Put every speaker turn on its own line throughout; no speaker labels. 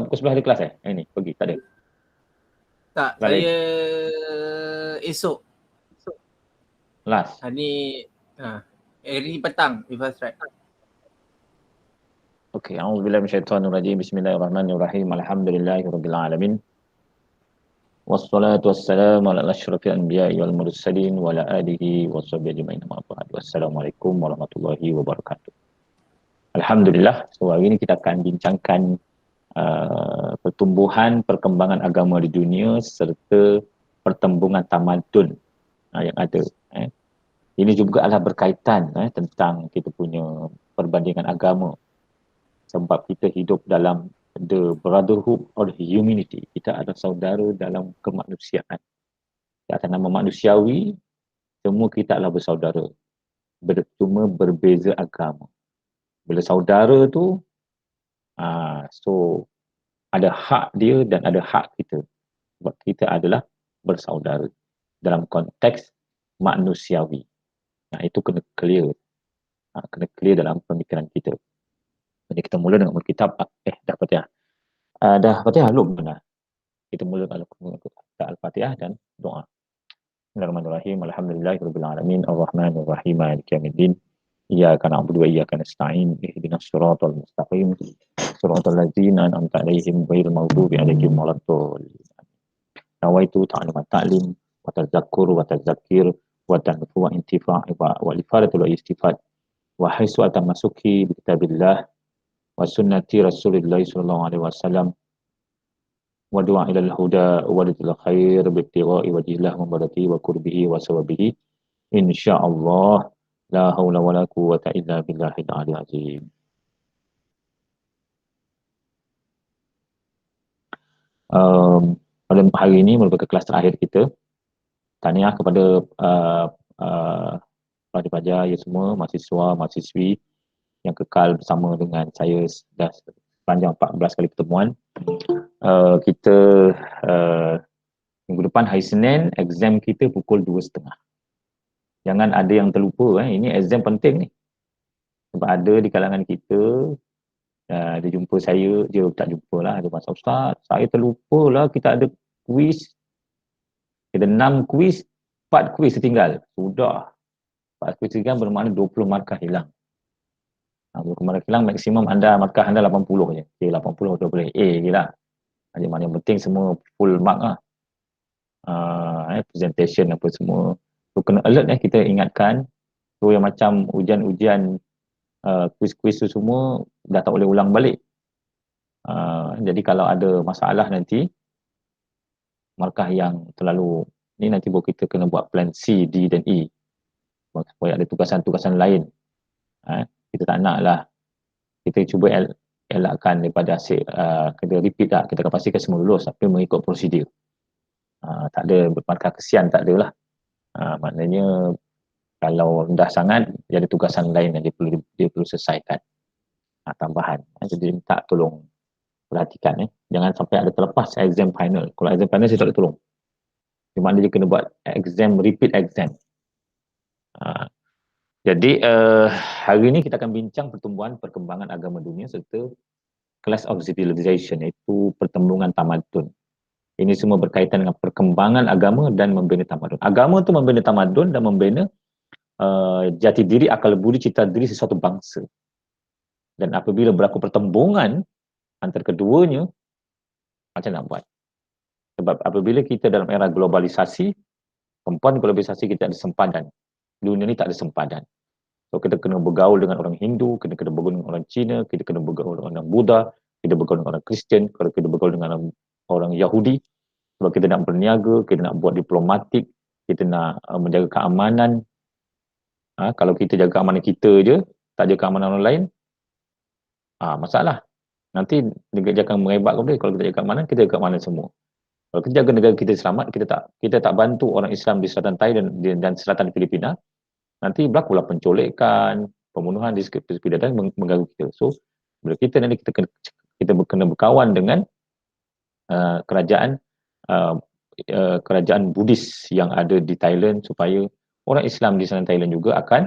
pukul 11 ada kelas ini pergi tak ada.
Tak,
Kelas lain.
saya esok.
Last.
Hari ni petang, if I right.
Okey, a'udzubillahi minasyaitonirrajim. Bismillahirrahmanirrahim. Alhamdulillahirabbil alamin. Wassalatu wassalamu ala asyrafil anbiya'i wal mursalin wa ala alihi washabbihi ajma'in. Wassalamualaikum warahmatullahi wabarakatuh. Alhamdulillah, so hari ini kita akan bincangkan pertumbuhan perkembangan agama di dunia serta pertembungan tamadun yang ada. Ini juga adalah berkaitan tentang kita punya perbandingan agama. Sebab kita hidup dalam the brotherhood of humanity. Kita adalah saudara dalam kemanusiaan. Di atas nama manusiawi, semua kita adalah bersaudara. Cuma berbeza agama. Bila saudara tu, so ada hak dia dan ada hak kita. Sebab kita adalah bersaudara dalam konteks manusiawi. Itu kena clear. Kena clear dalam pemikiran kita. Jadi kita mula dengan kitab dah Fatihah. Dah Fatihah belum benar. Kita mula dengan Al-Fatihah dan doa. Bismillahirrahmanirrahim. Alhamdulillahirabbil alamin. Arrahmanirrahim. Maliki yaumiddin. Iyyaka na'budu wa iyyaka nasta'in. Ihdinas siratal mustaqim. Siratal ladzina an'amta 'alaihim ghairil maghdubi 'alaihim waladdallin. Nawaitu ta'allumat ta'lim wa tadhakkur wa tadzakkir wa tanfu wa intifa' wa ifadatul istifad wa haisu atamasuki bi kitabillah wa sunnati Rasulillah sallallahu alaihi wasallam wa du'a ilal huda wa lidil khair bi ibtigha'i wajhillah mabadati wa qurbihi wa sawabihi insyaallah la haula wala quwwata illa billahil aliyyil azim. Pada hari ini merupakan kelas terakhir kita. Tahniah kepada pelajar-pelajar ya semua, mahasiswa, mahasiswi yang kekal bersama dengan saya dah sepanjang 14 kali pertemuan. Kita minggu depan hari Senin, exam kita pukul 2.30. Jangan ada yang terlupa, ini exam penting ni. Sebab ada di kalangan kita, dia jumpa saya, dia tak jumpa lah, dia masa Ustaz, saya terlupa lah kita ada kuis. Kita 6 kuis, 4 kuis tertinggal. Sudah. 4 kuis tertinggal bermakna 20 markah hilang. 20 markah hilang, maksimum markah anda 80 je. Okay, 80 tu boleh A je lah. Yang penting semua full mark lah. Presentation apa semua. So kena alert kita ingatkan. So yang macam ujian-ujian kuis-kuis tu semua dah tak boleh ulang balik. Jadi kalau ada masalah nanti, markah yang terlalu ni nanti kita kena buat plan C, D dan E. Supaya ada tugasan-tugasan lain. Kita tak nak lah. Kita cuba elakkan daripada asyik kena repeat lah. Kita akan pastikan semua lulus tapi mengikut prosedur. Tak ada markah kesian, tak ada lah. Maknanya kalau rendah sangat, dia ada tugasan lain yang dia perlu selesaikan. Tambahan. Jadi minta tolong perhatikan. Jangan sampai ada terlepas exam final. Kalau exam final saya tak boleh tolong. Di mana dia kena buat exam, repeat exam. Jadi hari ini kita akan bincang pertumbuhan perkembangan agama dunia serta class of civilization, iaitu pertembungan tamadun. Ini semua berkaitan dengan perkembangan agama dan membina tamadun. Agama itu membina tamadun dan membina jati diri, akal budi, cita diri sesuatu bangsa. Dan apabila berlaku pertembungan antara keduanya, macam nak buat? Sebab apabila kita dalam era globalisasi, kemampuan globalisasi kita ada sempadan. Dunia ni tak ada sempadan. So kita kena bergaul dengan orang Hindu, kita kena bergaul dengan orang Cina, kita kena bergaul dengan orang Buddha, kita bergaul dengan orang Kristian, kalau kita bergaul dengan orang Yahudi. Sebab kita nak berniaga, kita nak buat diplomatik, kita nak menjaga keamanan. Kalau kita jaga keamanan kita je, tak jaga keamanan orang lain, masalah. Nanti negara akan merebak kepada kalau kita jaga keamanan, kita jaga keamanan semua. Kalau kita jaga negara kita selamat, kita tak bantu orang Islam di selatan Thailand dan selatan Filipina, nanti berlakulah pencolekan, pembunuhan di sekitar dan mengganggu kita. So, bila kita nanti kita kena berkawan dengan kerajaan Buddhis yang ada di Thailand supaya orang Islam di sana Thailand juga akan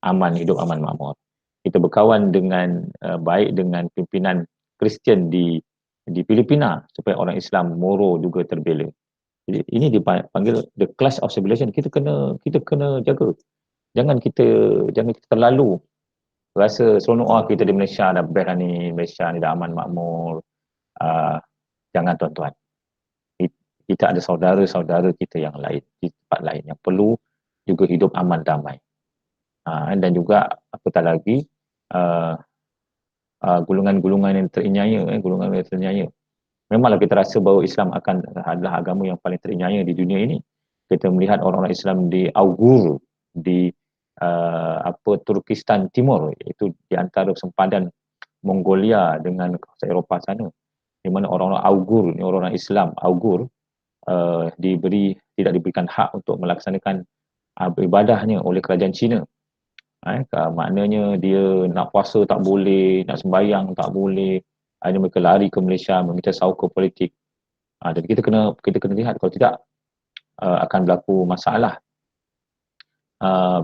aman, hidup aman makmur. Kita berkawan dengan baik dengan pimpinan Kristian di di Filipina supaya orang Islam Moro juga terbela. Jadi ini dipanggil the clash of civilization. Kita kena jaga. Jangan kita terlalu rasa seronok kita di Malaysia dah best ni, Malaysia ni dah aman makmur. Jangan tuan-tuan. Kita ada saudara-saudara kita yang lain di tempat lain yang perlu juga hidup aman damai. Dan juga apatah lagi golongan-golongan yang terinyaya. Memanglah kita rasa bahawa Islam adalah agama yang paling terinyaya di dunia ini. Kita melihat orang-orang Islam di Augur, di Turkistan Timur, iaitu di antara sempadan Mongolia dengan kawasan Eropah sana, di mana orang-orang Augur, orang-orang Islam Augur tidak diberikan hak untuk melaksanakan ibadahnya oleh kerajaan Cina. Maknanya dia nak puasa tak boleh, nak sembahyang tak boleh. Akhirnya mereka lari ke Malaysia meminta saukur politik. Jadi kita kena lihat, kalau tidak akan berlaku masalah.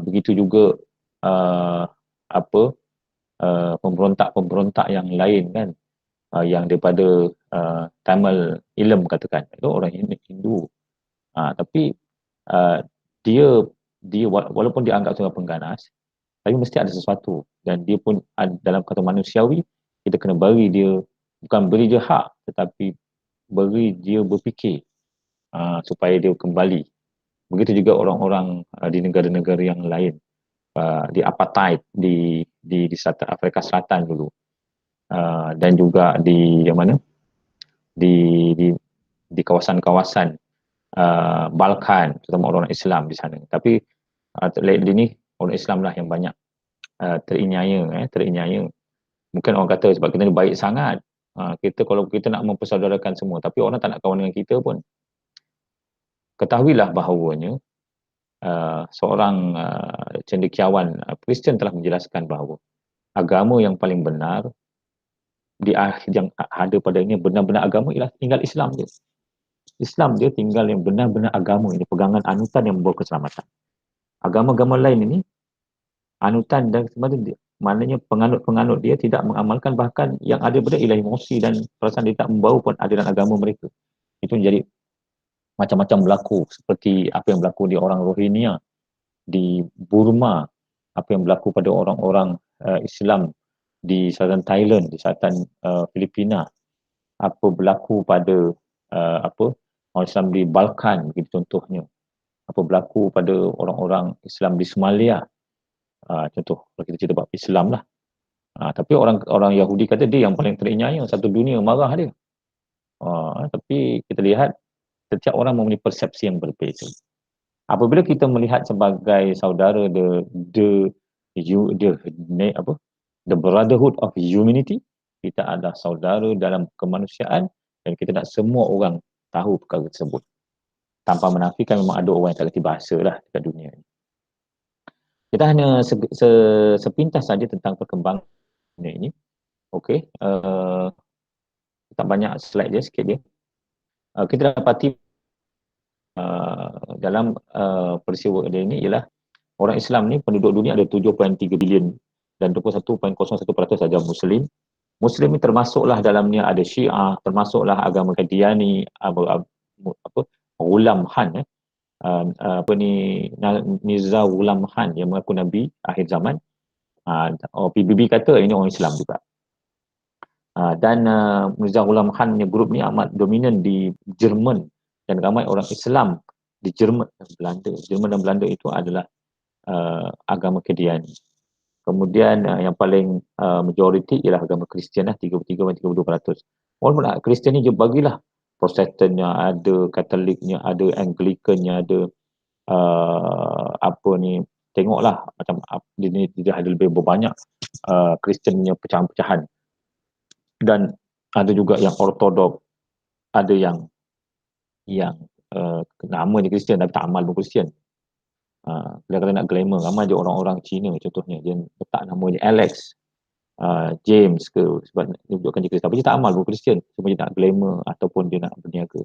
Begitu juga pemberontak-pemberontak yang lain kan, yang daripada Tamil Ilm katakan, itu orang Hindu. Tapi dia walaupun dianggap sebagai pengganas, tapi mesti ada sesuatu, dan dia pun dalam kata manusiawi, kita kena beri dia, bukan beri dia hak, tetapi beri dia berfikir supaya dia kembali. Begitu juga orang-orang di negara-negara yang lain, di apartheid di Afrika Selatan dulu, dan juga di mana di kawasan-kawasan Balkan, terutama orang Islam di sana. Tapi lately ni orang Islam lah yang banyak terinyaya. Mungkin orang kata sebab kita ni baik sangat, kalau kita nak mempersaudarakan semua, tapi orang tak nak kawan dengan kita pun. Ketahuilah bahawanya seorang cendekiawan Kristian telah menjelaskan bahawa agama yang paling benar yang ada padanya benar-benar agama ialah tinggal Islam je. Islam dia tinggal yang benar-benar agama ini, pegangan anutan yang membawa keselamatan. Agama-agama lain ini, anutan dan sebagainya, maknanya penganut-penganut dia tidak mengamalkan, bahkan yang ada benar ialah emosi dan perasaan, dia tak membawa pun aliran agama mereka. Itu menjadi macam-macam berlaku, seperti apa yang berlaku di orang Rohingya di Burma, apa yang berlaku pada orang-orang Islam di selatan Thailand, di selatan Filipina, apa berlaku pada orang Islam di Balkan, begitu contohnya, apa berlaku pada orang-orang Islam di Somalia, contoh kalau kita cerita bab Islam lah. Tapi orang Yahudi kata dia yang paling terinyaya, satu dunia marah dia. Tapi kita lihat setiap orang mempunyai persepsi yang berbeza. Apabila kita melihat sebagai saudara the brotherhood of humanity, kita adalah saudara dalam kemanusiaan, dan kita nak semua orang tahu perkara tersebut. Tanpa menafikan memang ada orang yang tak kerti bahasa lah dekat dunia ni. Kita hanya sepintas saja tentang perkembangan ini. Okey, tak banyak slide dia, sikit dia. Kita dapati dalam peristiwa ini ialah orang Islam ni, penduduk dunia ada 7.3 bilion dan 21.01% saja Muslim. Muslim ni termasuklah dalamnya ada Syiah, termasuklah agama Qadiani, Ghulam Khan, Mirza Ghulam Khan yang mengaku Nabi akhir zaman. PBB kata ini orang Islam juga. Dan Mirza Ghulam Khan punya grup ni amat dominan di Jerman, dan ramai orang Islam di Jerman dan Belanda itu adalah agama Qadiani. Kemudian yang paling majoriti ialah agama Kristian lah, 33.32%. Walaupun Kristian ni je bagilah Protestannya ada, Katoliknya ada, Anglikannya ada, tengoklah macam dia ada lebih banyak Kristiannya pecahan-pecahan, dan ada juga yang Ortodok, ada yang nama dia Kristian tapi tak amal pun Kristian. Kadang-kadang nak glamour, ramai je orang-orang Cina contohnya, dia letak nama dia Alex, James ke, sebab dia menunjukkan dia Kristian, tapi dia tak amal pun Kristian, cuma dia nak glamour ataupun dia nak berniaga.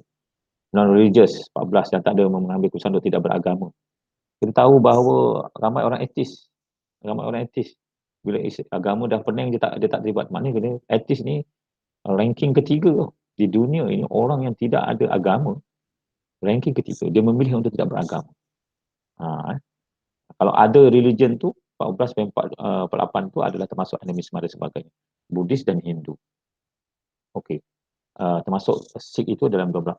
Non-religious 14, yang tak ada mengambil keputusan untuk tidak beragama. Kita tahu bahawa ramai orang etis. Bila agama dah pening, dia tak terlibat. Maknanya atis ni ranking ketiga. di dunia ini orang yang tidak ada agama, ranking ketiga, dia memilih untuk tidak beragama. Kalau ada religion tu 14.48 tu adalah termasuk animisme dan sebagainya, Buddhis dan Hindu. Okey. Termasuk Sikh itu dalam 12%.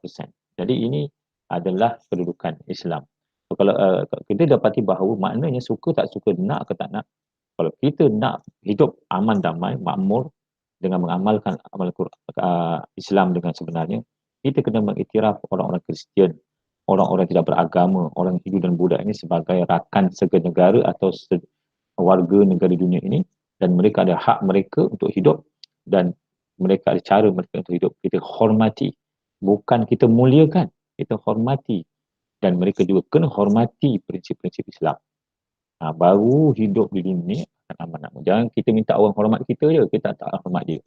Jadi ini adalah kedudukan Islam. So, kalau kita dapati bahawa maknanya suka tak suka, nak ke tak nak, kalau kita nak hidup aman damai, makmur dengan mengamalkan Islam dengan sebenarnya, kita kena mengiktiraf orang-orang Kristian, orang-orang tidak beragama, orang Hindu dan Buddha ini sebagai rakan segenegara atau warga negara dunia ini, dan mereka ada hak mereka untuk hidup dan mereka ada cara mereka untuk hidup. Kita hormati, bukan kita muliakan, kita hormati, dan mereka juga kena hormati prinsip-prinsip Islam. Baru hidup di dunia ni akan aman. Jangan kita minta orang hormat kita je, kita tak hormat dia.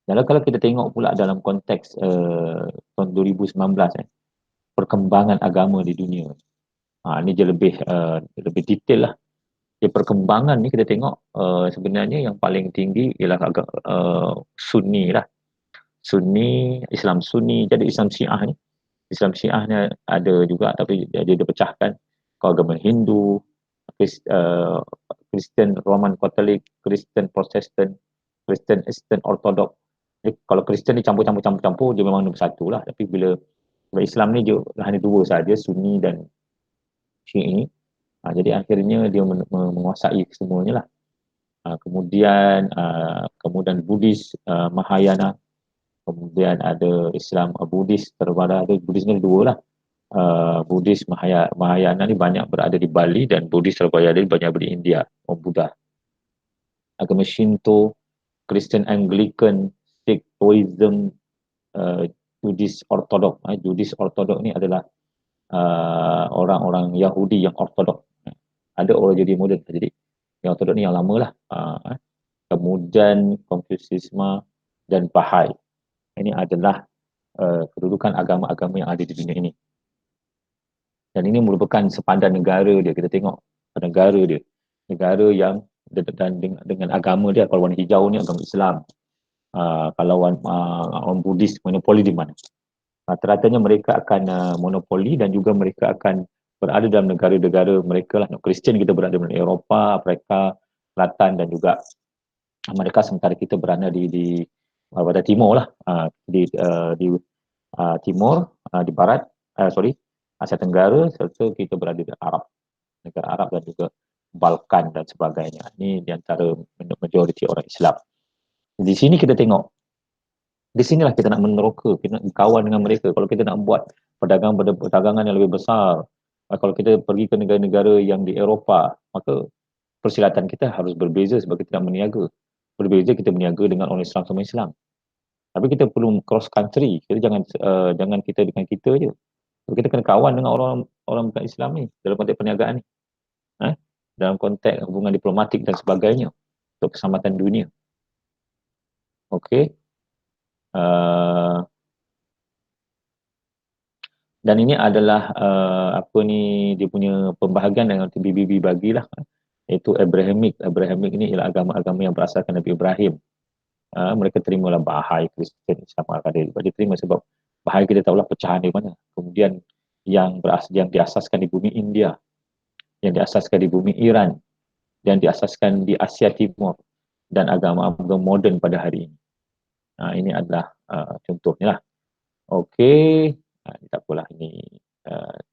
Dan kalau kita tengok pula dalam konteks tahun 2019, perkembangan agama di dunia, ini je lebih detail lah. Perkembangan ni kita tengok sebenarnya yang paling tinggi ialah agak Sunni lah. Sunni, Islam Sunni. Jadi Islam Syiah ni, Islam Syiah ni ada juga, tapi dia dipecahkan ke agama Hindu, Kristen Roman Katolik, Kristen Protestan, Kristen Eastern Orthodox. Jadi, kalau Kristen ni campur, dia memang nombor satu lah. Tapi bila Islam ni dia hanya dua saja, Sunni dan Syi'i. Jadi akhirnya dia menguasai semuanya lah. Kemudian Buddhis, Mahayana, kemudian ada Islam Buddhis terbaru. Ada Buddhis ni dua lah. Buddhis Mahayana ni banyak berada di Bali, dan Buddhis terbaru banyak berada di India, Buddha. Agama Shinto, Kristen Anglican, Sikh, Taoism, Buddhis Orthodox. Buddhis Orthodox ni adalah orang-orang Yahudi yang ortodok. Ada orang jadi moden, jadi yang ortodok ni yang lama lah. Kemudian Konfusianisme dan Bahai. Ini adalah kedudukan agama-agama yang ada di dunia ini. Dan ini merupakan sepadan negara dia. Kita tengok negara dia. Negara yang dengan agama dia, kalau warna hijau ni agama Islam. Kalau orang Buddhis, monopoli di mana? Rata-ratanya mereka akan monopoli, dan juga mereka akan berada dalam negara-negara mereka lah. Kristian kita berada di Eropah, Afrika Selatan dan juga Amerika, sementara kita berada di pada timur lah, di timur, di barat, Asia Tenggara, serta kita berada di Arab, negara Arab dan juga Balkan dan sebagainya. Ini di antara majoriti orang Islam. Di sini kita tengok, di sinilah kita nak meneroka, kita nak kawan dengan mereka. Kalau kita nak buat perdagangan yang lebih besar, kalau kita pergi ke negara-negara yang di Eropah, maka persilatan kita harus berbeza sebab kita nak berniaga. Berbeza kita berniaga dengan orang Islam sama Islam. Tapi kita perlu cross country. Kita jangan kita dengan kita je. Kita kena kawan dengan orang bukan Islam ni dalam konteks perniagaan ni. Dalam konteks hubungan diplomatik dan sebagainya untuk keselamatan dunia. Okey. Dan ini adalah dia punya pembahagian yang BBB bagilah, iaitu Abrahamic. Abrahamic ini ialah agama-agama yang berasaskan Nabi Ibrahim. Mereka terimalah Bahai, Kristian, Islam, dia terima sebab Bahai kita tahulah pecahan di mana. Kemudian yang diasaskan di bumi India, yang diasaskan di bumi Iran, yang diasaskan di Asia Timur, dan agama-agama moden pada hari ini. Ini adalah contohnya lah. Okey, tak apalah, ini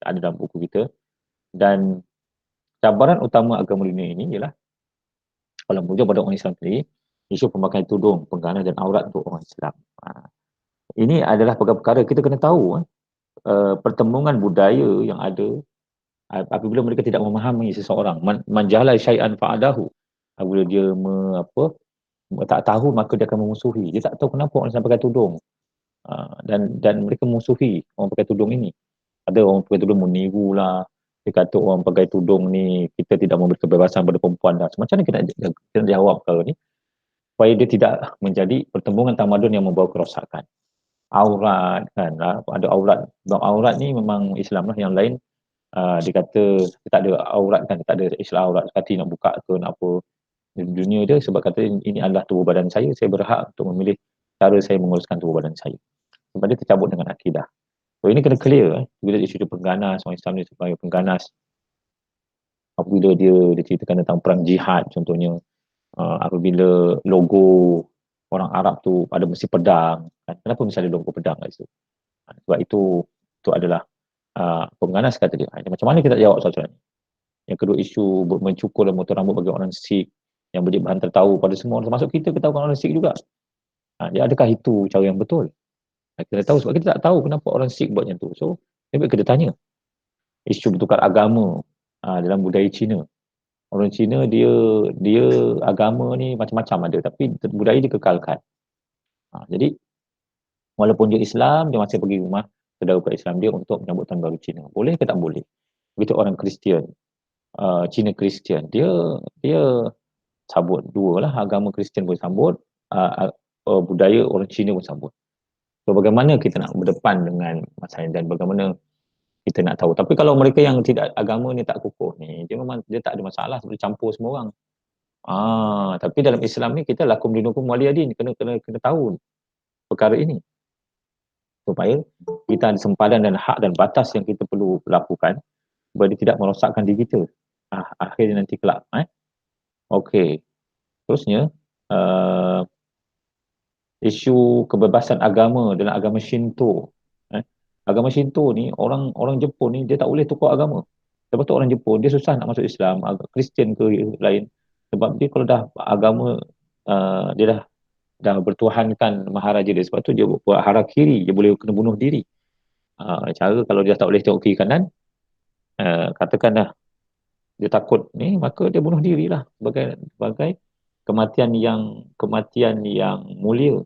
ada dalam buku kita. Dan cabaran utama agama dunia ini ialah, kalau merujuk pada orang Islam sendiri, isu pemakaian tudung, pengganas dan aurat untuk orang Islam. Ini adalah perkara-perkara kita kena tahu. Pertembungan budaya yang ada apabila mereka tidak memahami seseorang. Man jahala syai'an fa'adahu. Apabila dia tak tahu, maka dia akan memusuhi. Dia tak tahu kenapa orang Islam pakai tudung. Dan mereka memusuhi orang pakai tudung ini. Ada orang pakai tudung meniru lah. Dia kata orang pakai tudung ni, kita tidak memberi kebebasan pada perempuan dah. Macam mana kita jawab perkara ni supaya dia tidak menjadi pertembungan tamadun yang membawa kerosakan. Aurat kan, ada aurat. Aurat ni memang Islam lah. Yang lain dia kata tak ada aurat kan, tak ada istilah aurat. Kata nak buka ke nak apa dunia dia, sebab kata ini adalah tubuh badan saya berhak untuk memilih cara saya menguruskan tubuh badan saya. Sebab dia tercabut dengan akidah. So, ini kena clear. Bila isu pengganas, orang Islam ni sebagai pengganas. Apabila dia ceritakan tentang perang jihad contohnya, apabila logo orang Arab tu ada mesin pedang, kenapa misalnya logo pedang kat situ? Sebab itu adalah pengganas kata dia. Macam mana kita jawab soalan ni? Yang kedua, isu mencukur dan memotong rambut bagi orang Sikh yang menjadi bahan tertahu pada semua orang, termasuk kita ketahukan orang Sikh juga. Dia adakah itu cara yang betul? Kita tahu sebab kita tak tahu kenapa orang Sikh buat macam tu. So, kita tanya. Isu bertukar agama dalam budaya Cina. Orang Cina dia agama ni macam-macam ada, tapi budaya dikekalkan. Jadi walaupun dia Islam, dia masih pergi rumah saudara Islam dia untuk menyambut tahun baru Cina. Boleh ke tak boleh? Begitu orang Kristian, Cina Kristian, dia sambut dua lah, agama Kristian pun sambut, budaya orang Cina pun sambut. So bagaimana kita nak berdepan dengan masalah dan bagaimana kita nak tahu. Tapi kalau mereka yang tidak agama ni tak kukuh ni, dia memang dia tak ada masalah, boleh campur semua orang. Tapi dalam Islam ni kita lakum dinukum waliyadin, kena tahu perkara ini supaya kita ada sempadan dan hak dan batas yang kita perlu lakukan supaya dia tidak merosakkan diri kita akhirnya nanti kelak. Okey, terusnya isu kebebasan agama dalam agama Shinto. Agama Shinto ni orang Jepun ni dia tak boleh tukar agama. Sebab tu orang Jepun dia susah nak masuk Islam, Kristian ke lain. Sebab dia kalau dah agama dia dah bertuhankan maharaja dia, sebab tu dia buat harakiri, dia boleh kena bunuh diri. Cara kalau dia tak boleh tengok kiri kanan, katakan dah dia takut ni, maka dia bunuh dirilah sebagai kematian yang mulia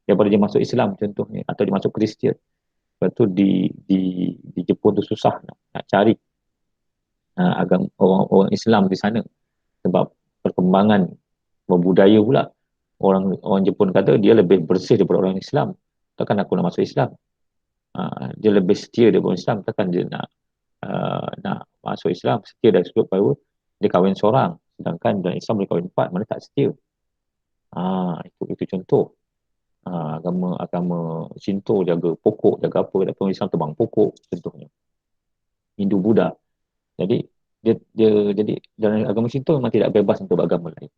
daripada dia masuk Islam contohnya, atau dia masuk Kristian. Sebab tu di Jepun tu susah nak cari agama orang Islam di sana sebab perkembangan budaya pula. Orang Jepun kata dia lebih bersih daripada orang Islam. Takkan aku nak masuk Islam? Dia lebih setia daripada orang Islam. Takkan dia nak masuk Islam? Setia dari sudut baru dia kahwin seorang. Sedangkan dalam Islam boleh kahwin 4, mana tak setia. Itu contoh. Agama Shinto jaga pokok, jaga apa, tapi orang Islam tebang pokok contohnya. Hindu Buddha. Jadi dalam agama Shinto memang tidak bebas untuk beragama lain.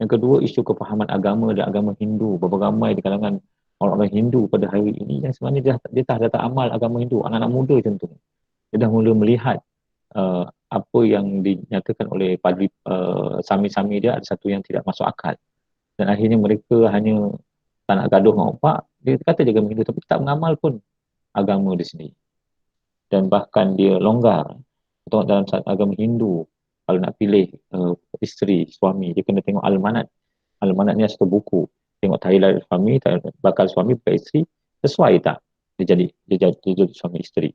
Yang kedua, isu kefahaman agama dan agama Hindu. Berapa ramai di kalangan orang-orang Hindu pada hari ini yang sebenarnya dia tak amal agama Hindu. Anak-anak muda contohnya. Dia dah mula melihat apa yang dinyatakan oleh padri sami-sami dia ada satu yang tidak masuk akal. Dan akhirnya mereka hanya tak nak gaduh dengan opak. Dia kata dia agama Hindu tapi tak mengamal pun agama dia sendiri. Dan bahkan dia longgar. Untuk dalam agama Hindu, kalau nak pilih isteri, suami, dia kena tengok almanat. Almanat ni satu buku. Tengok tahilal suami, bakal suami bukan isteri, sesuai tak dia jadi suami isteri.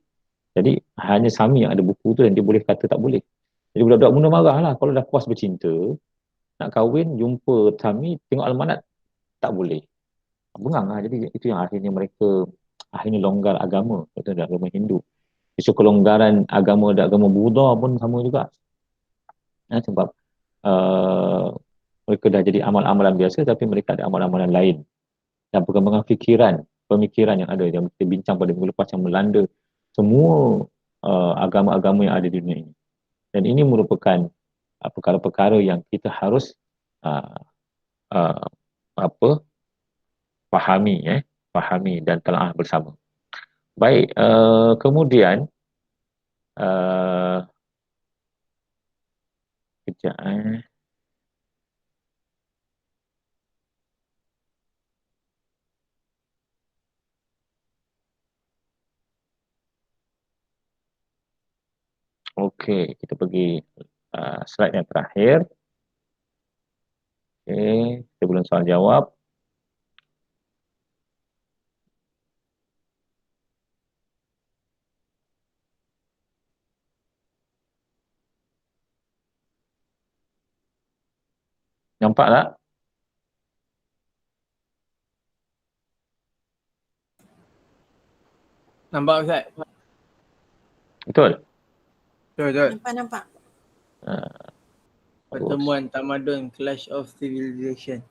Jadi hanya sami yang ada buku tu dan dia boleh kata tak boleh. Jadi budak-budak muda marah lah kalau dah puas bercinta, nak kahwin, jumpa sami, tengok almanat, tak boleh. Bengang lah. Jadi itu yang akhirnya mereka longgar agama. Itu adalah agama Hindu. Isu kelonggaran agama dan agama Buddha pun sama juga. Sebab mereka dah jadi amal-amalan biasa tapi mereka ada amal-amalan lain. Dan perkembangan pemikiran yang ada yang kita bincang pada minggu lepas yang melanda semua agama-agama yang ada di dunia ini. Dan ini merupakan perkara-perkara yang kita harus fahami dan telaah bersama. Baik, kemudian kejap Okey, kita pergi slide yang terakhir. Okey, sebelum soal jawab. Nampak tak?
Nampak Ustaz?
Betul?
Betul.
Nampak.
Pertemuan tamadun, Clash of Civilization.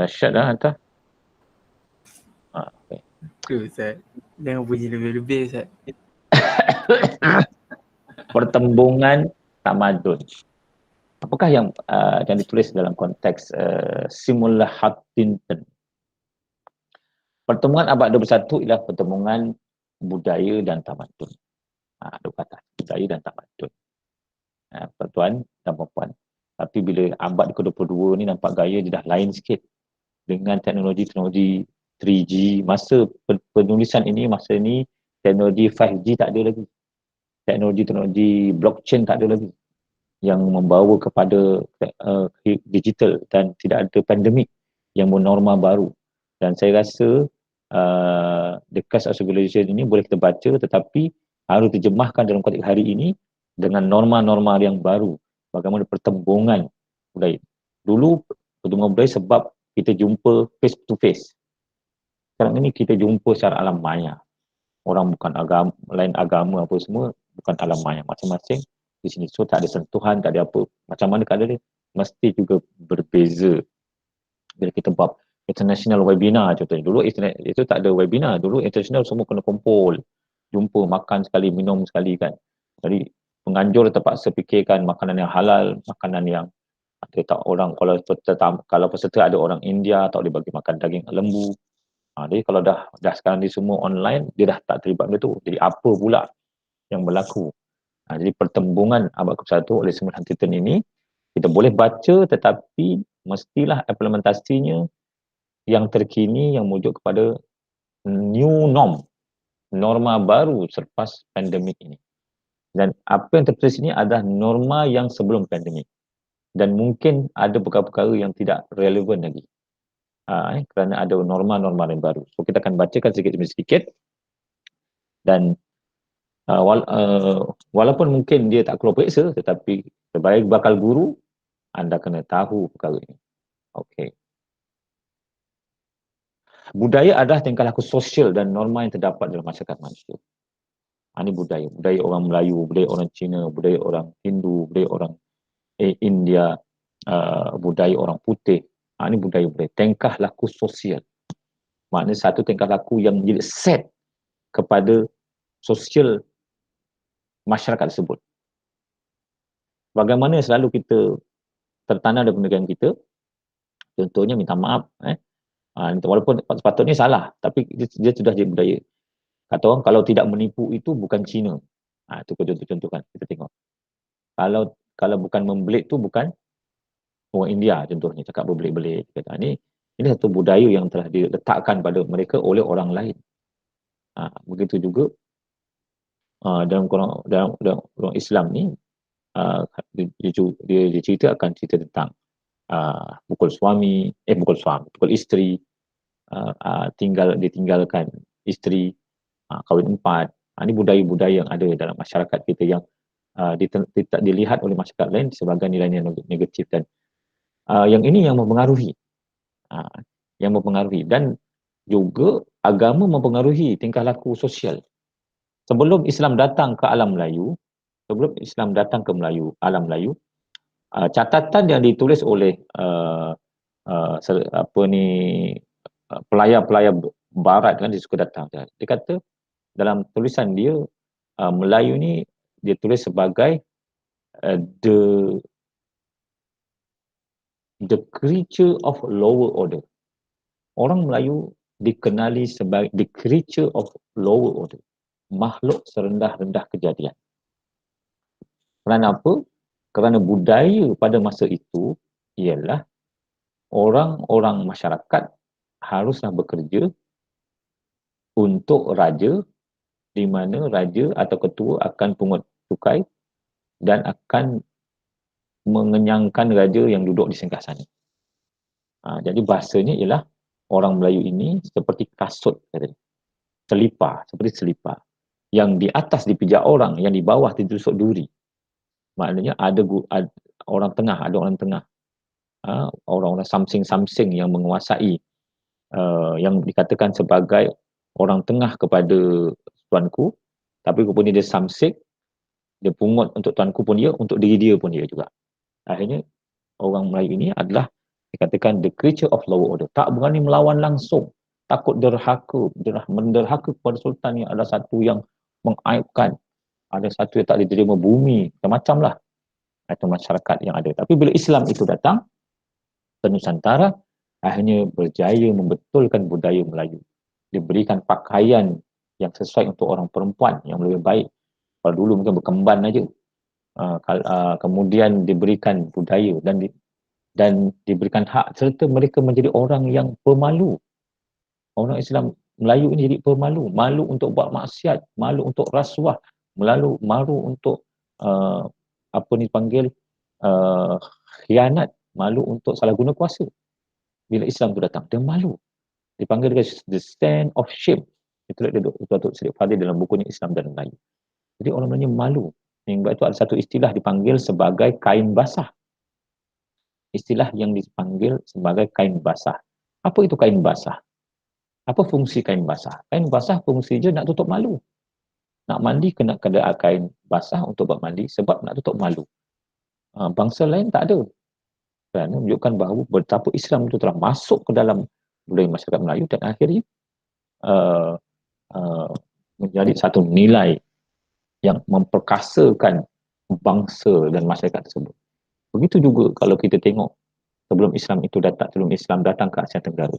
Dahsyat dah hantar. Okay.
Tu Ustaz. Jangan bunyi lebih-lebih Ustaz.
Pertembungan tamadun. Apakah yang ditulis dalam konteks Simula Huntington? Pertemuan abad 21 ialah pertemuan budaya dan tamadun. Dua kata, budaya dan tamadun. Tuan dan puan. Tapi bila abad ke-22 ni nampak gaya dia dah lain sikit. Dengan teknologi 3G, masa penulisan ini, masa ni teknologi 5G tak ada lagi. Teknologi blockchain tak ada lagi. Yang membawa kepada digital dan tidak ada pandemik yang bernorma baru. Dan saya rasa The Clash of Civilization ini boleh kita baca tetapi harus terjemahkan dalam konteks hari ini dengan norma-norma yang baru. Bagaimana pertembungan budaya. Dulu pertemuan budaya sebab kita jumpa face to face. Sekarang ini kita jumpa secara alam maya. Orang bukan agama, lain agama apa semua, bukan alam maya masing-masing di sini. So tak ada sentuhan, tak ada apa. Macam mana keadaan dia? Mesti juga berbeza. Bila kita buat international webinar contohnya. Dulu itu tak ada webinar. Dulu international semua kena kumpul. Jumpa, makan sekali, minum sekali kan. Jadi penganjur terpaksa fikirkan makanan yang halal, makanan yang tak orang kalau peserta ada orang India tak boleh bagi makan daging lembu. Jadi kalau dah sekarang ni semua online, dia dah tak terlibat benda tu. Jadi apa pula yang berlaku? Jadi pertembungan abad ke-21 oleh Simon Huntington ini kita boleh baca tetapi mestilah implementasinya yang terkini yang merujuk kepada new norm, norma baru selepas pandemik ini. Dan apa yang tertulis ini adalah norma yang sebelum pandemik. Dan mungkin ada perkara-perkara yang tidak relevan lagi. Kerana ada norma-norma yang baru. So kita akan bacakan sedikit demi sedikit. Dan walaupun mungkin dia tak keluar periksa, tetapi sebagai bakal guru, anda kena tahu perkara ini. Okey. Budaya adalah tingkah laku sosial dan norma yang terdapat dalam masyarakat manusia. Ini budaya. Budaya orang Melayu, budaya orang Cina, budaya orang Hindu, budaya orang India, budaya orang putih. Ini budaya-budaya. Tingkah laku sosial. Maknanya satu tingkah laku yang jadi set kepada sosial masyarakat tersebut. Bagaimana selalu kita tertanam dalam negara kita, contohnya minta maaf, walaupun sepatutnya salah, tapi dia sudah jadi budaya. Kata orang kalau tidak menipu itu bukan Cina. Itu contoh-contoh kan kita tengok. Kalau bukan membelit tu bukan orang India contohnya, cakap berbelit-belit. Ini satu budaya yang telah diletakkan pada mereka oleh orang lain. Begitu juga dalam orang Islam ni, dia cerita tentang pukul isteri, ditinggalkan isteri, kahwin 4. Ini budaya-budaya yang ada dalam masyarakat kita yang dilihat oleh masyarakat lain sebagai nilai-nilai negatif. Dan yang ini yang mempengaruhi. Dan juga agama mempengaruhi tingkah laku sosial. Sebelum Islam datang ke alam Melayu, alam Melayu, catatan yang ditulis oleh pelayar-pelayar barat kan, dia suka datang. Dia kata dalam tulisan dia, Melayu ni dia tulis sebagai the creature of lower order. Orang Melayu dikenali sebagai the creature of lower order. Makhluk serendah-rendah kejadian. Kerana apa? Kerana budaya pada masa itu ialah orang-orang masyarakat haruslah bekerja untuk raja, di mana raja atau ketua akan pungut cukai dan akan mengenyangkan raja yang duduk di singgasana. Jadi bahasanya ialah orang Melayu ini seperti kasut, seperti selipar. Yang di atas dipijak orang, yang di bawah ditusuk duri. Maknanya ada orang tengah, orang-orang samsing yang menguasai, yang dikatakan sebagai orang tengah kepada tuanku, tapi rupanya dia samsik, dia pungut untuk tuanku pun dia, untuk diri dia pun dia juga. Akhirnya orang Melayu ini adalah Dikatakan the creature of law order, tak berani melawan langsung, takut menderhaka kepada sultan yang ada satu yang mengaibkan, ada satu yang tak diterima bumi, macam-macam lah atau masyarakat yang ada. Tapi bila Islam itu datang ke Nusantara, akhirnya berjaya membetulkan budaya Melayu, diberikan pakaian yang sesuai untuk orang perempuan yang lebih baik. Kalau dulu mungkin berkemban aja. Kemudian diberikan budaya dan diberikan hak, serta mereka menjadi orang yang pemalu. Orang Islam Melayu ini jadi pemalu, malu untuk buat maksiat, malu untuk rasuah, malu untuk apa ni panggil khianat, malu untuk salah guna kuasa. Bila Islam tu datang, dia malu. Dipanggil dengan the stand of shame. Itulah dia Datuk Seri Fadil dalam bukunya Islam dan Melayu. Jadi orang Melayu malu. Sebab itu ada satu istilah dipanggil sebagai kain basah. Istilah yang dipanggil sebagai kain basah. Apa itu kain basah? Apa fungsi kain basah? Kain basah fungsi je nak tutup malu. Nak mandi kena ada kain basah untuk buat mandi sebab nak tutup malu. Bangsa lain tak ada. Kerana menunjukkan bahawa betapa Islam itu telah masuk ke dalam budaya masyarakat Melayu dan akhirnya menjadi satu nilai yang memperkasakan bangsa dan masyarakat tersebut. Begitu juga kalau kita tengok sebelum Islam datang ke Asia Tenggara.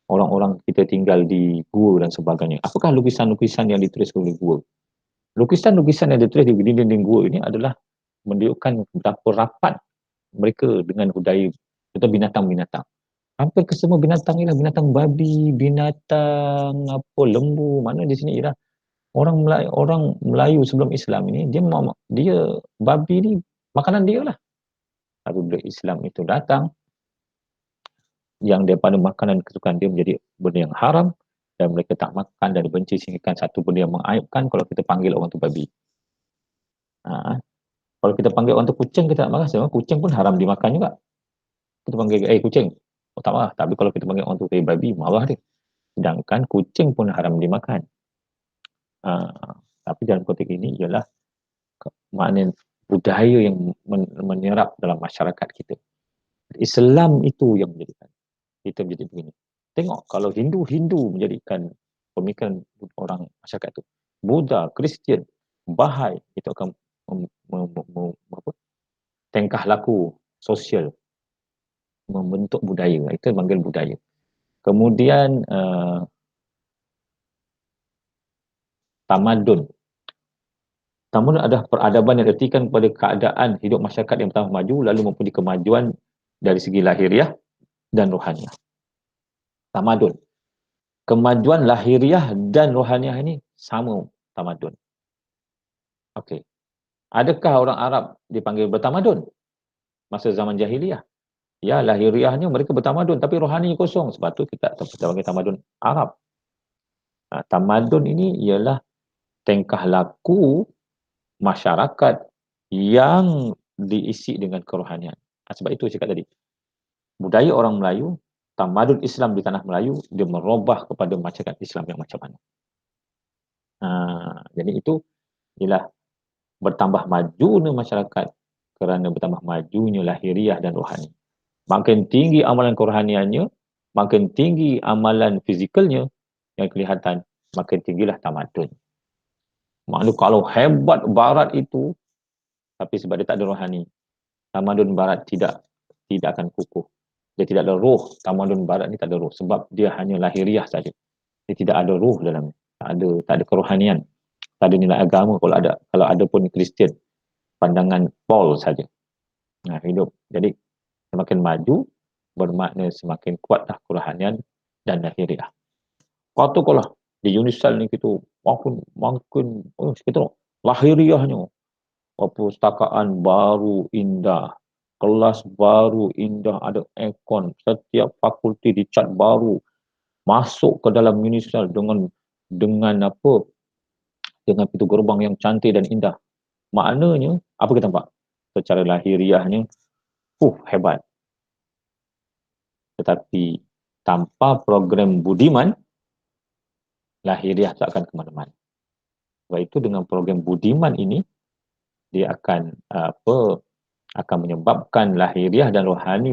Orang-orang kita tinggal di gua dan sebagainya. Apakah lukisan-lukisan yang ditulis oleh gua? Lukisan-lukisan yang ditulis di dinding-dinding gua ini adalah menunjukkan betapa rapat mereka dengan budaya atau binatang-binatang. Hampir kesemua binatang ialah binatang babi, binatang lembu. Mana di sini ialah orang Melayu sebelum Islam ini, dia babi ni makanan dia lah. Tapi bila Islam itu datang, yang daripada makanan kesukaan dia menjadi benda yang haram dan mereka tak makan dan dibenci sehingga satu benda yang mengaibkan kalau kita panggil orang tu babi. Kalau kita panggil orang tu kucing, kita tak marah. Sebab kucing pun haram dimakan juga. Kita panggil, kucing. Tak marah. Tapi kalau kita panggil orang tu babi, marah dia. Sedangkan kucing pun haram dimakan. Tapi dalam konteks ini ialah makna budaya yang menyerap dalam masyarakat kita. Islam itu yang menjadikan kita menjadi begini. Tengok kalau Hindu menjadikan pemikiran orang masyarakat itu. Buddha, Kristian, Bahai itu akan tingkah laku sosial, membentuk budaya. Itu dipanggil budaya. Kemudian tamadun. Tamadun adalah peradaban yang diartikan kepada keadaan hidup masyarakat yang bertambah maju lalu mempunyai kemajuan dari segi lahiriah dan rohaniah. Tamadun. Kemajuan lahiriah dan rohaniah ini sama tamadun. Okey. Adakah orang Arab dipanggil bertamadun masa zaman jahiliah? Ya, lahiriahnya mereka bertamadun tapi rohani kosong. Sebab tu kita panggil tamadun Arab. Tamadun ini ialah tingkah laku masyarakat yang diisi dengan kerohanian. Sebab itu saya cakap tadi, budaya orang Melayu, tamadun Islam di tanah Melayu, dia merubah kepada masyarakat Islam yang macam mana. Jadi itu ialah bertambah majunya masyarakat kerana bertambah majunya lahiriah dan rohani. Makin tinggi amalan kerohaniannya, makin tinggi amalan fizikalnya yang kelihatan, makin tinggilah tamadun. Maknanya kalau hebat barat itu, tapi sebab dia tak ada rohani, tamadun barat tidak akan kukuh. Dia tidak ada roh. Tamadun barat ni tak ada roh sebab dia hanya lahiriah saja. Dia tidak ada roh dalamnya. Tak ada kerohanian. Tak ada nilai agama kalau ada pun Kristian. Pandangan Paul saja. Hidup. Jadi semakin maju bermakna semakin kuatlah kerohanian dan lahiriah. Katakanlah di Unisal ni kita makin kita lahiriahnya perpustakaan baru indah, kelas baru indah, ada aircon, setiap fakulti dicat baru, masuk ke dalam Unisal dengan pintu gerbang yang cantik dan indah. Maknanya apa kita nampak? Secara lahiriahnya hebat. Tetapi tanpa program budiman, lahiriah tak akan ke mana-mana. Sebab itu dengan program budiman ini, dia akan menyebabkan lahiriah dan rohani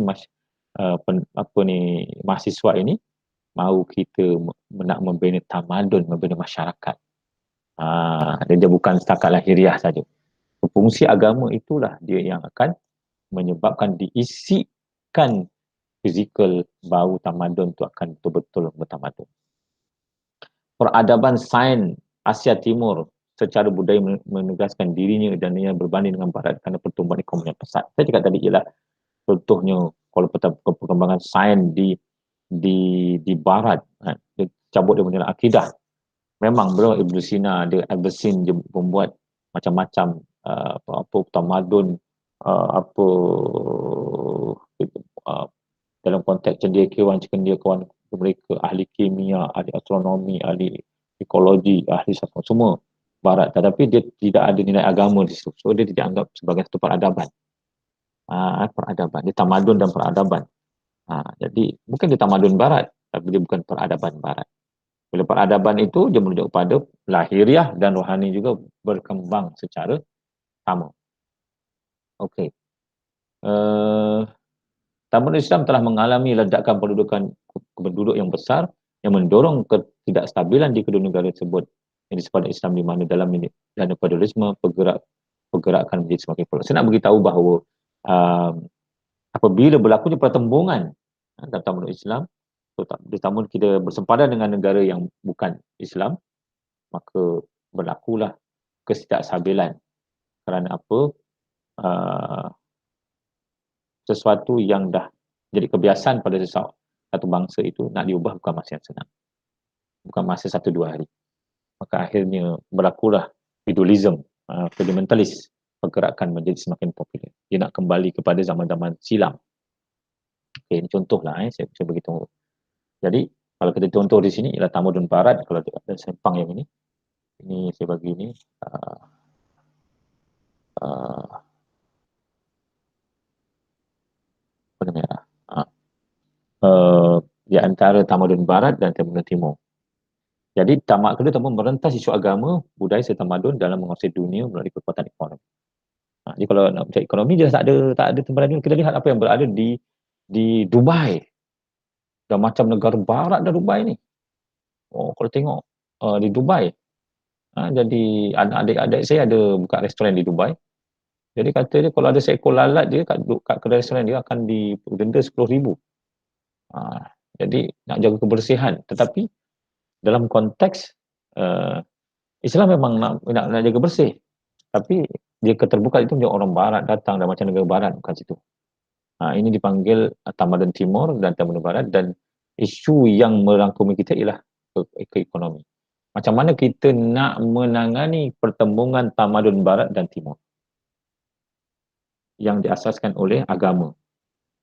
mahasiswa ini mahu kita nak membina tamadun, membina masyarakat. Dia bukan setakat lahiriah saja. Fungsi agama itulah dia yang akan menyebabkan diisikan fizikal baru tamadun itu akan betul-betul bertamadun. Peradaban sains Asia Timur secara budaya menegaskan dirinya dan ia berbanding dengan barat kerana pertumbuhan ekonomi yang pesat. Saya cakap tadi ialah contohnya kalau perkembangan sains di barat, dia cabut dia punya akidah. Memang belum Ibn Sina, dia Abysin, dia membuat macam-macam tamadun, dalam konteks cendekiawan mereka, ahli kimia, ahli astronomi, ahli ekologi, ahli semua barat, tetapi dia tidak ada nilai agama di situ, so dia dianggap sebagai satu peradaban. Peradaban, dia tamadun dan peradaban. Jadi bukan dia tamadun barat, tapi dia bukan peradaban barat. Bila peradaban itu dia merujuk pada lahiriah dan rohani juga berkembang secara sama. Okey. Tamadun Islam telah mengalami ledakan penduduk yang besar yang mendorong ketidakstabilan di kedua negara tersebut. Yang disebabkan Islam di mana dalam ini dan feudalisme pergerakan menjadi semakin perlahan. Saya nak beritahu bahawa apabila berlakunya pertembungan dalam tamadun Islam, terutama kita bersempadan dengan negara yang bukan Islam, maka berlakulah ketidakstabilan. Kerana apa? Sesuatu yang dah jadi kebiasaan pada satu bangsa itu nak diubah bukan masa yang senang. Bukan masa 1-2 hari. Maka akhirnya berlakulah feudalism, fundamentalis, pergerakan menjadi semakin popular. Dia nak kembali kepada zaman-zaman silam. Okay, ini contohlah saya beritahu. Jadi kalau kita contoh di sini ialah tamadun barat. Kalau ada sempang yang ini saya bagi ini merah. Di antara tamadun barat dan tamadun timur. Jadi tamak kedua tamadun merentas isu agama, budaya serta tamadun dalam menguasai dunia melalui kekuatan ekonomi. Jadi kalau nak cakap ekonomi dia tak ada tempat lain. Kita lihat apa yang berada di Dubai. Dah macam negara barat dah Dubai ni. Kalau tengok di Dubai. Jadi adik-adik saya ada buka restoran di Dubai. Jadi kata dia kalau ada seekor lalat dia kat kedai restoran dia akan didenda 10,000. Jadi nak jaga kebersihan, tetapi dalam konteks Islam memang nak jaga bersih, tapi dia keterbukaan itu menjadi orang barat datang dan macam negara barat bukan situ. Ini dipanggil tamadun timur dan tamadun barat, dan isu yang merangkumi kita ialah ke ekonomi. Macam mana kita nak menangani pertembungan tamadun barat dan timur yang diasaskan oleh agama.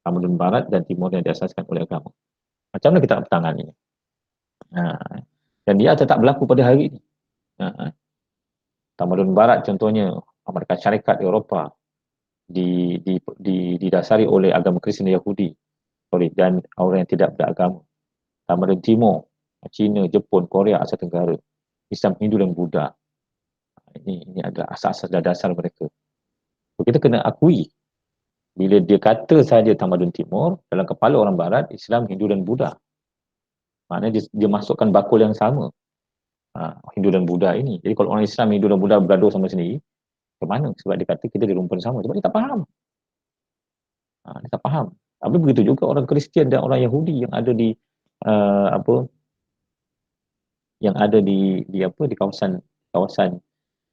Tamadun barat dan timur yang diasaskan oleh agama. Macam mana kita nak bertangani? Dan dia tetap berlaku pada hari ini. Tamadun barat contohnya Amerika Syarikat, Eropah didasari oleh agama Kristian dan Yahudi dan orang yang tidak beragama. Tamadun timur, China, Jepun, Korea, Asia Tenggara, Islam, Hindu dan Buddha. Ini adalah asas-asas dan dasar mereka. Kita kena akui bila dia kata saja tamadun timur, dalam kepala orang barat, Islam, Hindu dan Buddha. Maknanya dia masukkan bakul yang sama. Hindu dan Buddha ini. Jadi kalau orang Islam, Hindu dan Buddha bergaduh sama sendiri, ke mana? Sebab dia kata kita di rumpun sama. Sebab dia tak faham. Dia tak faham. Tapi begitu juga orang Kristian dan orang Yahudi yang ada di di kawasan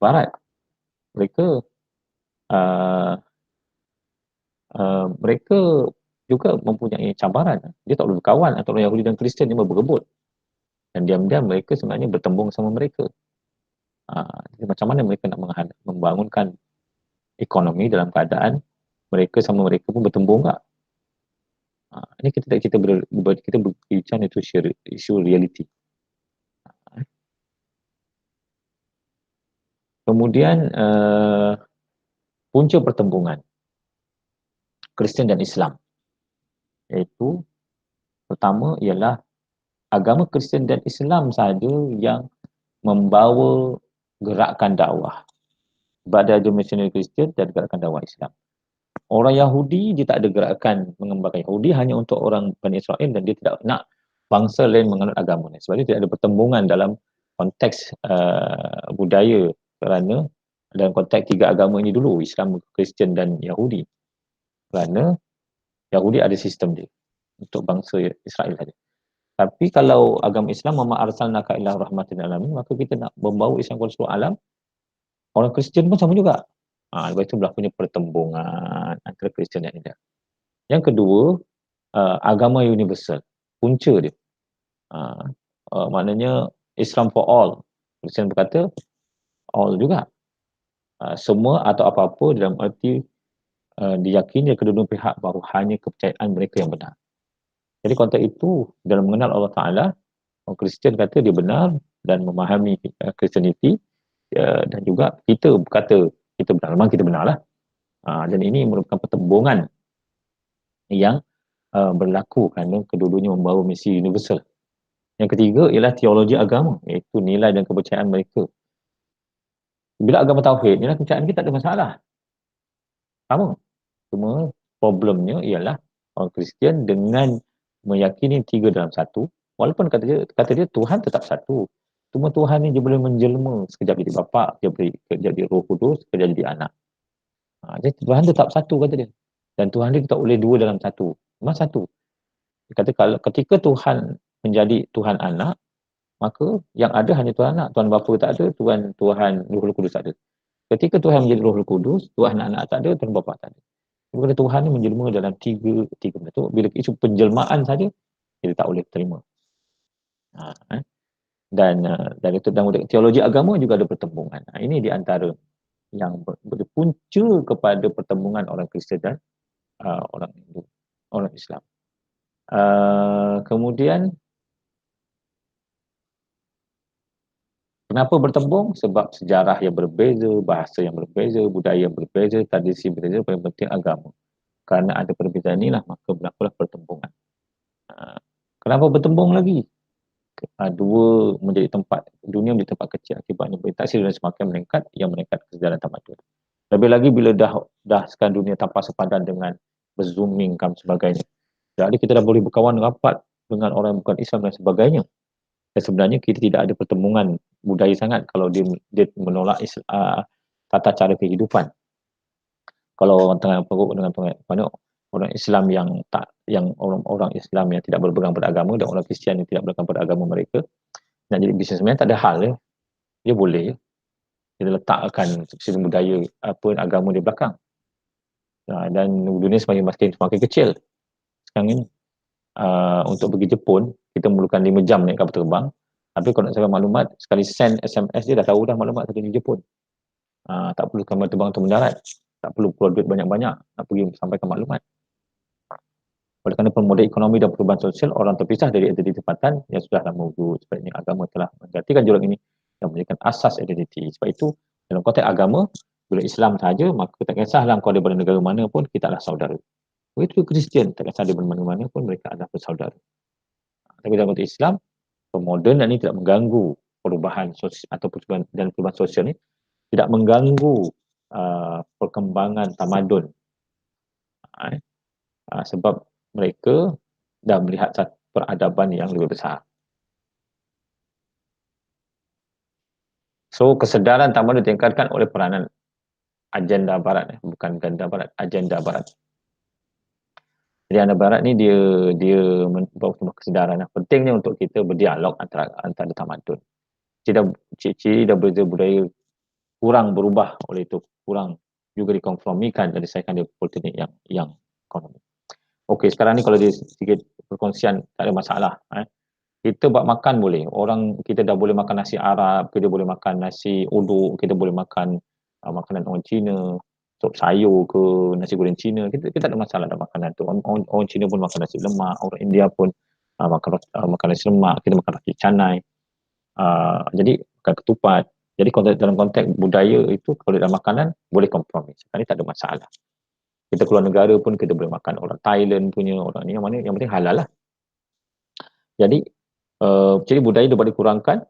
barat. Mereka juga mempunyai cabaran. Dia tak boleh berkawan antara orang Yahudi dan Kristian, dia berebut. Dan diam-diam mereka sebenarnya bertembung sama mereka. Jadi macam mana mereka nak membangunkan ekonomi dalam keadaan mereka sama mereka pun bertembung tak? Ini kita berbincang itu isu realiti. Kemudian punca pertembungan Kristian dan Islam, iaitu pertama ialah agama Kristian dan Islam sahaja yang membawa gerakan dakwah. Sebab ada misionari Kristian dan gerakan dakwah Islam. Orang Yahudi dia tak ada gerakan mengembangkan Yahudi hanya untuk orang Bani Israel dan dia tidak nak bangsa lain menganut agama lain. Sebab itu tidak ada pertembungan dalam konteks budaya kerana dalam konteks tiga agama ini dulu, Islam, Kristian dan Yahudi. Kerana Yahudi ada sistem dia untuk bangsa Israel saja. Tapi kalau agama Islam, Mama arsalnaka ila rahmatin alamin, maka kita nak membawa Islam kepada seluruh alam. Orang Kristian pun sama juga. Lepas itu berlakunya pertembungan antara Kristian dan Islam. Yang kedua, agama universal. Punca dia. Maknanya Islam for all. Kristian berkata, all juga. Semua atau apa-apa dalam arti diyakini kedua-dua pihak bahawa hanya kepercayaan mereka yang benar. Jadi konteks itu, dalam mengenal Allah Ta'ala, orang Kristian kata dia benar dan memahami Kristianiti, dan juga kita berkata kita benar, memang kita benar lah. Dan ini merupakan pertembungan yang berlaku kerana kedua-duanya membawa misi universal. Yang ketiga ialah teologi agama, iaitu nilai dan kepercayaan mereka. Bila agama tauhid, nilai kepercayaan kita tak ada masalah. Sama. Cuma problemnya ialah orang Kristian dengan meyakini tiga dalam satu, walaupun kata dia Tuhan tetap satu. Cuma Tuhan ni dia boleh menjelma, sekejap jadi bapa, dia boleh sekejap jadi Roh Kudus, sekejap jadi anak. Jadi Tuhan tetap satu kata dia. Dan Tuhan dia tak boleh dua dalam satu. Memang satu. Dia kata kalau ketika Tuhan menjadi Tuhan anak, maka yang ada hanya Tuhan anak. Tuhan bapa tak ada, Tuhan Roh Kudus tak ada. Ketika Tuhan menjadi Roh Kudus, Tuhan anak tak ada, Tuhan bapa tak ada. Kerana Tuhan ni menjelma dalam tiga bentuk. Bila isu penjelmaan saja, kita tak boleh terima. Dan itu dalam teologi agama juga ada pertembungan. Ini di antara yang berpunca kepada pertembungan orang Kristian dan orang Hindu, orang Islam. Kemudian kenapa bertembung? Sebab sejarah yang berbeza, bahasa yang berbeza, budaya yang berbeza, tradisi berbeza, paling penting agama. Kerana ada perbezaan inilah maka berlakulah pertembungan. Kenapa bertembung lagi? Dua menjadi tempat, dunia menjadi tempat kecil akibatnya berinteraksi dan semakin meningkat yang meningkat kesedaran tamadun. Lebih lagi bila dah sekarang dunia tanpa sepadan dengan berzooming dan sebagainya. Jadi kita dah boleh berkawan rapat dengan orang yang bukan Islam dan sebagainya. Dan sebenarnya kita tidak ada pertembungan budaya sangat kalau dia menolak tata cara kehidupan. Kalau orang tengah perut dengan orang Islam yang orang Islam yang tidak berpegang pada agama dan orang Kristian yang tidak berpegang pada agama mereka nak jadi bisnesmen tak ada hal ya. Dia boleh dia letakkan sistem budaya agama di belakang. Dan dunia semakin kecil. Sekarang ini untuk pergi Jepun kita memerlukan 5 jam naik kapal terbang. Tapi kalau nak cari maklumat sekali send SMS dia dah tahu dah maklumat satu di Jepun. Tak perlu kapal terbang untuk mendarat. Tak perlu keluar duit banyak-banyak nak pergi sampaikan maklumat. Oleh kerana permodal ekonomi dan perubahan sosial, orang terpisah dari identiti tempatan yang sudah lama wujud. Sebenarnya agama telah menggantikan jurang ini yang menjadikan asas identiti. Sebab itu, dalam konteks agama, bila Islam sahaja, maka tak kisahlah kau daripada negara mana pun, kita adalah saudara. Begitu Kristian, tak kisah daripada mana-mana pun, mereka adalah bersaudara. Tapi dalam konteks Islam, pemodernan ini tidak mengganggu perubahan sosial atau perubahan sosial ini, tidak mengganggu perkembangan tamadun. Sebab mereka dah melihat satu peradaban yang lebih besar. So, kesedaran tamadun ditingkatkan oleh peranan agenda barat, bukan agenda barat, agenda barat. Jadi agenda barat ni dia membawa sebuah kesedaran. Pentingnya untuk kita berdialog antara tamadun. Ciri-ciri dan berbeza budaya kurang berubah oleh itu, kurang juga dikonformikan dan disahkan di politik yang ekonomi. Okey, sekarang ni kalau dia sedikit perkongsian, tak ada masalah. Kita buat makan boleh. Orang kita dah boleh makan nasi Arab, kita boleh makan nasi uduk, kita boleh makan makanan orang Cina, sop sayur ke, nasi goreng Cina. Kita tak ada masalah dalam makanan tu. Orang Cina pun makan nasi lemak, orang India pun makan nasi lemak, kita makan roti canai. Jadi makan ketupat. Jadi dalam konteks budaya itu, kalau dalam makanan, boleh kompromi. Sekarang ni tak ada masalah. Kita keluar negara pun kita boleh makan orang Thailand punya, orang ni yang penting halal lah. Jadi ciri budaya dapat dikurangkan,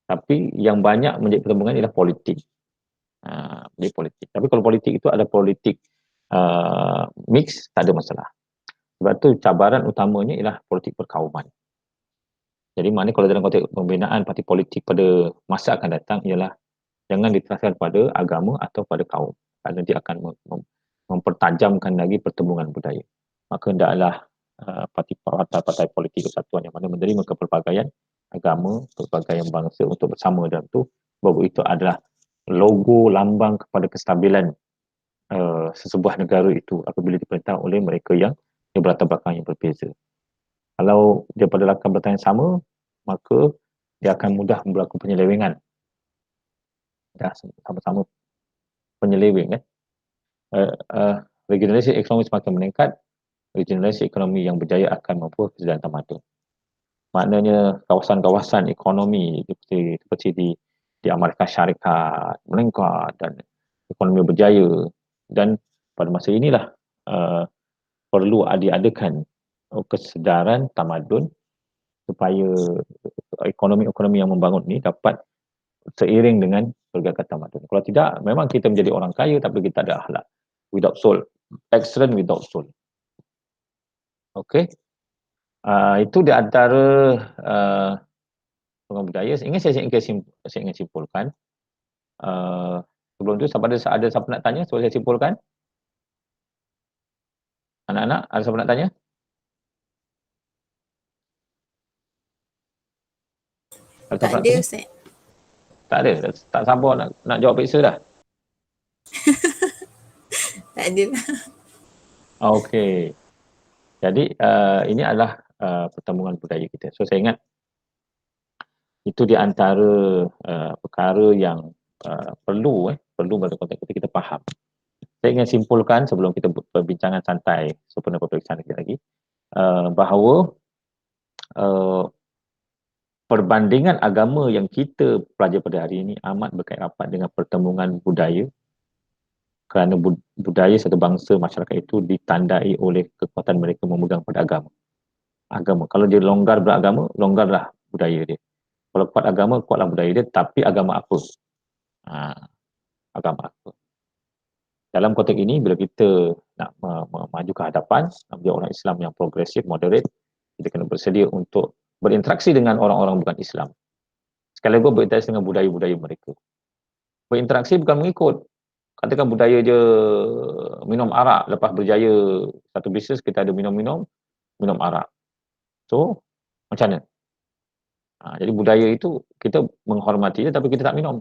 tapi yang banyak menjadi pertembungan ialah politik. Jadi politik. Tapi kalau politik itu ada politik mix, tak ada masalah. Sebab tu cabaran utamanya ialah politik perkauman. Jadi maknanya kalau dalam konteks pembinaan parti politik pada masa akan datang ialah jangan diteraskan pada agama atau pada kaum, kerana dia akan mempertajamkan lagi pertembungan budaya. Maka hendaklah partai-partai politik persatuan yang mana menerima kepelbagaian agama, pelbagaian bangsa untuk bersama dalam tu, bahawa itu adalah logo lambang kepada kestabilan sesebuah negara itu apabila diperintah oleh mereka yang berlatar belakang yang berbeza. Kalau dia pada latar belakang yang sama, maka dia akan mudah berlaku penyelewengan. Dah sama-sama penyeleweng. Regenerasi ekonomi semakin meningkat, regenerasi ekonomi yang berjaya akan membawa kesedaran tamadun. Maknanya kawasan-kawasan ekonomi seperti di Amerika Syarikat meningkat dan ekonomi berjaya, dan pada masa inilah perlu diadakan kesedaran tamadun supaya ekonomi-ekonomi yang membangun ini dapat seiring dengan pergerakan tamadun. Kalau tidak, memang kita menjadi orang kaya tapi kita ada akhlak. Without soul. Excellent without soul. Okey. Itu di antara program budaya. Saya ingin simpulkan. Sebelum tu, ada siapa nak tanya sebelum saya simpulkan? Anak-anak, ada siapa nak tanya?
Tak ada, Ustaz.
Tak ada? Tak sabar nak jawab periksa dah?
Tak ada.
Okey. Jadi, ini adalah pertembungan budaya kita. So, saya ingat itu di antara perkara yang perlu pada konteks kita faham. Saya ingin simpulkan sebelum kita perbincangan santai sempena peperiksaan lagi, bahawa perbandingan agama yang kita pelajari pada hari ini amat berkait rapat dengan pertembungan budaya, kerana budaya satu bangsa masyarakat itu ditandai oleh kekuatan mereka memegang pada agama. Kalau dia longgar beragama, longgarlah budaya dia. Kalau kuat agama, kuatlah budaya dia. Tapi agama apa? Agama apa? Dalam konteks ini, bila kita nak maju ke hadapan, nak menjadi orang Islam yang progresif, moderate, kita kena bersedia untuk berinteraksi dengan orang-orang bukan Islam. Sekaligus berinteraksi dengan budaya-budaya mereka. Berinteraksi bukan mengikut. Katakan budaya je minum arak, lepas berjaya satu bisnes, kita ada minum arak. So, macam mana? Jadi budaya itu kita menghormati dia tapi kita tak minum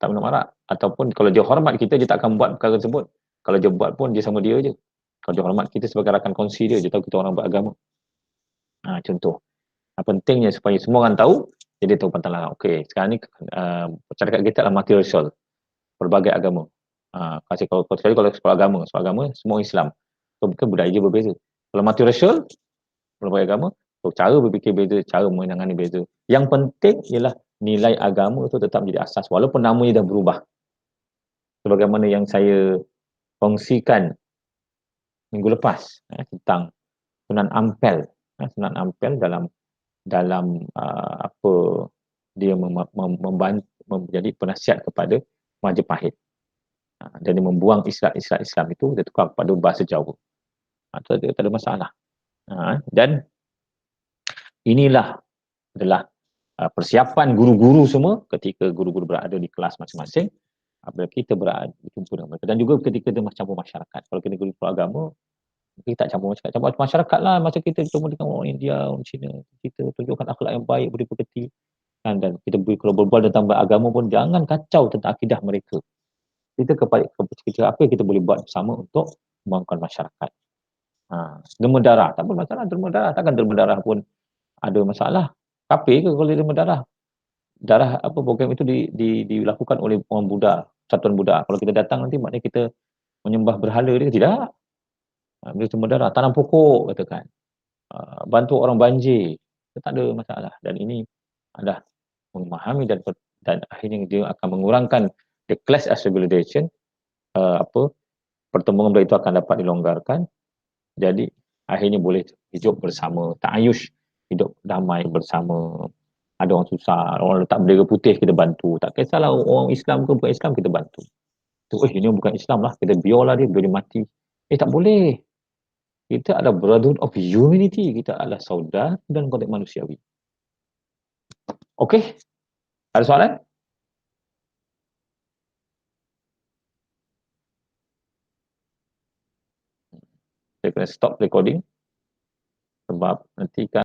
arak. Ataupun kalau dia hormat kita, dia tak akan buat perkara tersebut. Kalau dia buat pun dia sama dia je. Kalau dia hormat kita sebagai rakan kongsi dia tahu kita orang beragama. Contoh. Pentingnya supaya semua orang tahu, jadi tahu pantang larang. Okey, sekarang ni masyarakat kita adalah multiracial, berbagai agama. Kalau sekolah agama semua Islam. So bukan budaya dia berbeza. Kalau multiracial, berbagai agama, so cara berfikir beza, cara menangani beza. Yang penting ialah nilai agama itu tetap menjadi asas walaupun namanya dah berubah. Sebagaimana yang saya kongsikan minggu lepas tentang Sunan Ampel. Sunan Ampel dalam apa dia menjadi penasihat kepada Majapahit. Dan dia membuang istilah Islam itu, dia tukar kepada bahasa Jawa. Tak ada masalah. Dan inilah adalah persiapan guru-guru semua ketika guru-guru berada di kelas masing-masing, apabila kita berjumpa dengan mereka. Dan juga ketika dia campur masyarakat. Kalau kita guru agama, kita tak campur masyarakat lah. Masa kita bertemu dengan orang India, orang Cina, kita tunjukkan akhlak yang baik, budi pekerti. Dan kita kalau berbual tentang agama pun jangan kacau tentang akidah mereka. Kita apa yang kita boleh buat bersama untuk membangunkan masyarakat. Derma darah, tak apa masalah derma darah. Takkan derma darah pun ada masalah. Kafir ke kalau derma darah? Darah apa program itu dilakukan oleh orang Buddha, Satuan Buddha. Kalau kita datang nanti maknanya kita menyembah berhala dia, tidak. Bila derma darah, tanam pokok katakan. Bantu orang banjir. Tak ada masalah. Dan ini adalah memahami dan akhirnya dia akan mengurangkan the class civilization, pertembungan itu akan dapat dilonggarkan. Jadi akhirnya boleh hidup bersama, ta'ayush, hidup damai bersama Ada orang susah, orang letak bendera putih kita bantu. Tak kisahlah orang Islam ke bukan Islam kita bantu. Ini bukan Islam lah, kita biarlah dia mati. Tak boleh. Kita adalah brotherhood of humanity. Kita adalah saudara dan konteks manusiawi. Okey? Ada soalan? Saya kena stop recording sebab nanti kan